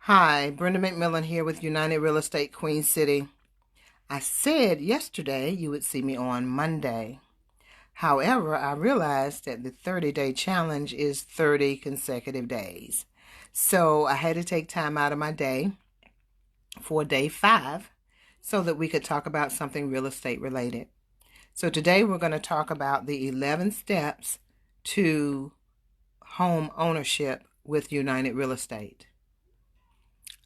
Hi, Brenda McMillan here with United Real Estate Queen City. I said yesterday you would see me on Monday. However, I realized that the 30-day challenge is 30 consecutive days. So I had to take time out of my day for day 5 so that we could talk about something real estate related. So today we're going to talk about the 11 steps to home ownership with United Real Estate.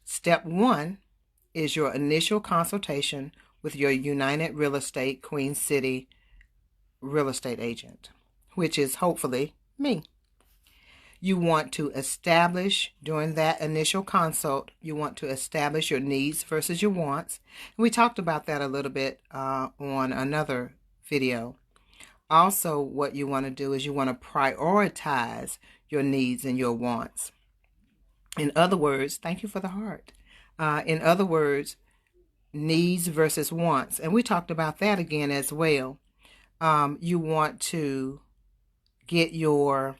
Step 1 is your initial consultation with your United Real Estate Queen City real estate agent, which is hopefully me. You want to establish during that initial consult, you want to establish your needs versus your wants. And we talked about that a little bit on another video. Also, what you want to do is you want to prioritize your needs and your wants. In other words, thank you for the heart. In other words, needs versus wants. And we talked about that again as well. You want to get your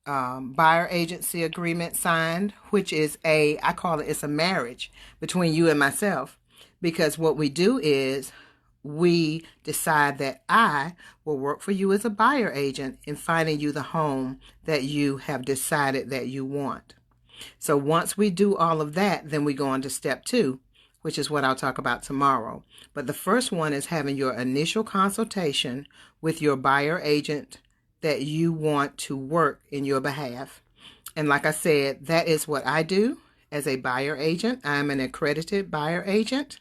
buyer agency agreement signed, which is I call it's a marriage between you and myself. Because what we do is we decide that I will work for you as a buyer agent in finding you the home that you have decided that you want. So once we do all of that, then we go on to step 2, which is what I'll talk about tomorrow. But the first one is having your initial consultation with your buyer agent that you want to work in your behalf. And like I said, that is what I do as a buyer agent. I'm an accredited buyer agent.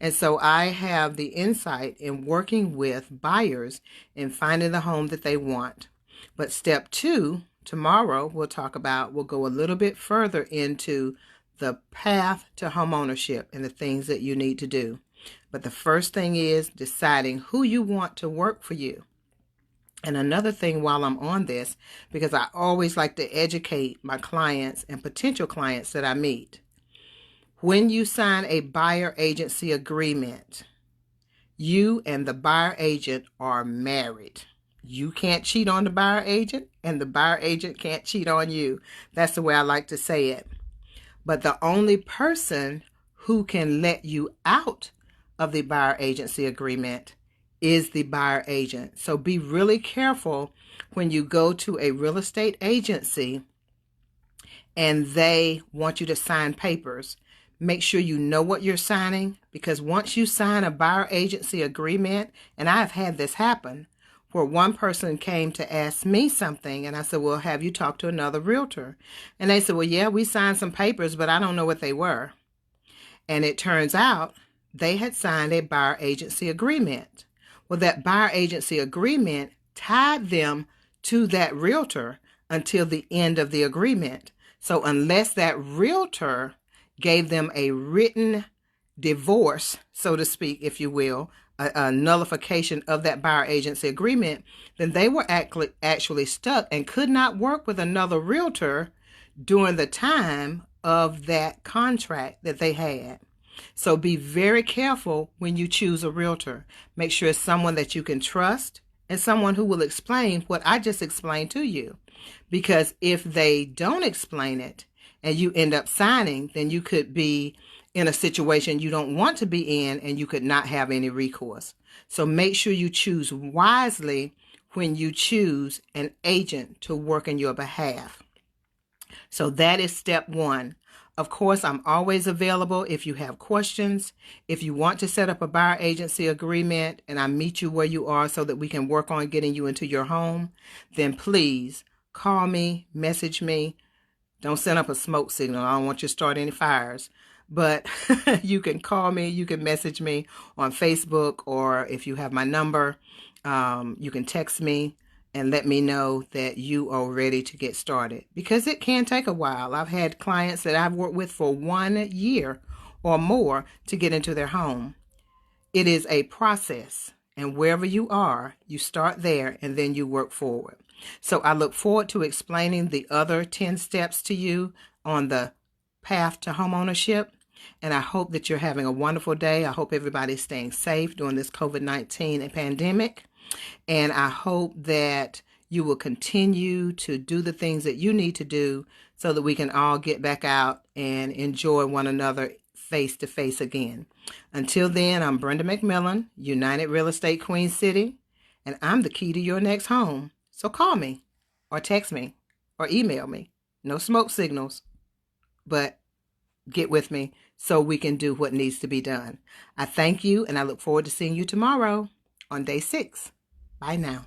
And so I have the insight in working with buyers and finding the home that they want. But step 2, tomorrow we'll go a little bit further into the path to homeownership and the things that you need to do. But the first thing is deciding who you want to work for you. And another thing while I'm on this, because I always like to educate my clients and potential clients that I meet. When you sign a buyer agency agreement, you and the buyer agent are married. You can't cheat on the buyer agent, and the buyer agent can't cheat on you. That's the way I like to say it. But the only person who can let you out of the buyer agency agreement is the buyer agent. So be really careful when you go to a real estate agency and they want you to sign papers. Make sure you know what you're signing, because once you sign a buyer agency agreement, and I've had this happen, where one person came to ask me something, and I said, well, have you talked to another realtor? And they said, well, yeah, we signed some papers, but I don't know what they were. And it turns out they had signed a buyer agency agreement. Well, that buyer agency agreement tied them to that realtor until the end of the agreement. So unless that realtor gave them a written divorce, so to speak, if you will, a nullification of that buyer agency agreement, then they were actually stuck and could not work with another realtor during the time of that contract that they had. So be very careful when you choose a realtor. Make sure it's someone that you can trust and someone who will explain what I just explained to you. Because if they don't explain it and you end up signing, then you could be in a situation you don't want to be in, and you could not have any recourse. So make sure you choose wisely when you choose an agent to work in your behalf. So that is step 1. Of course, I'm always available if you have questions. If you want to set up a buyer agency agreement and I meet you where you are so that we can work on getting you into your home, then please call me, message me. Don't send up a smoke signal. I don't want you to start any fires. But you can call me, you can message me on Facebook, or if you have my number, you can text me and let me know that you are ready to get started, because it can take a while. I've had clients that I've worked with for 1 year or more to get into their home. It is a process, and wherever you are, you start there and then you work forward. So I look forward to explaining the other 10 steps to you on the path to homeownership. And I hope that you're having a wonderful day. I hope everybody's staying safe during this COVID-19 pandemic. And I hope that you will continue to do the things that you need to do so that we can all get back out and enjoy one another face to face again. Until then, I'm Brenda McMillan, United Real Estate Queen City, and I'm the key to your next home. So call me or text me or email me. No smoke signals, but get with me so we can do what needs to be done. I thank you, and I look forward to seeing you tomorrow on day 6. Bye now.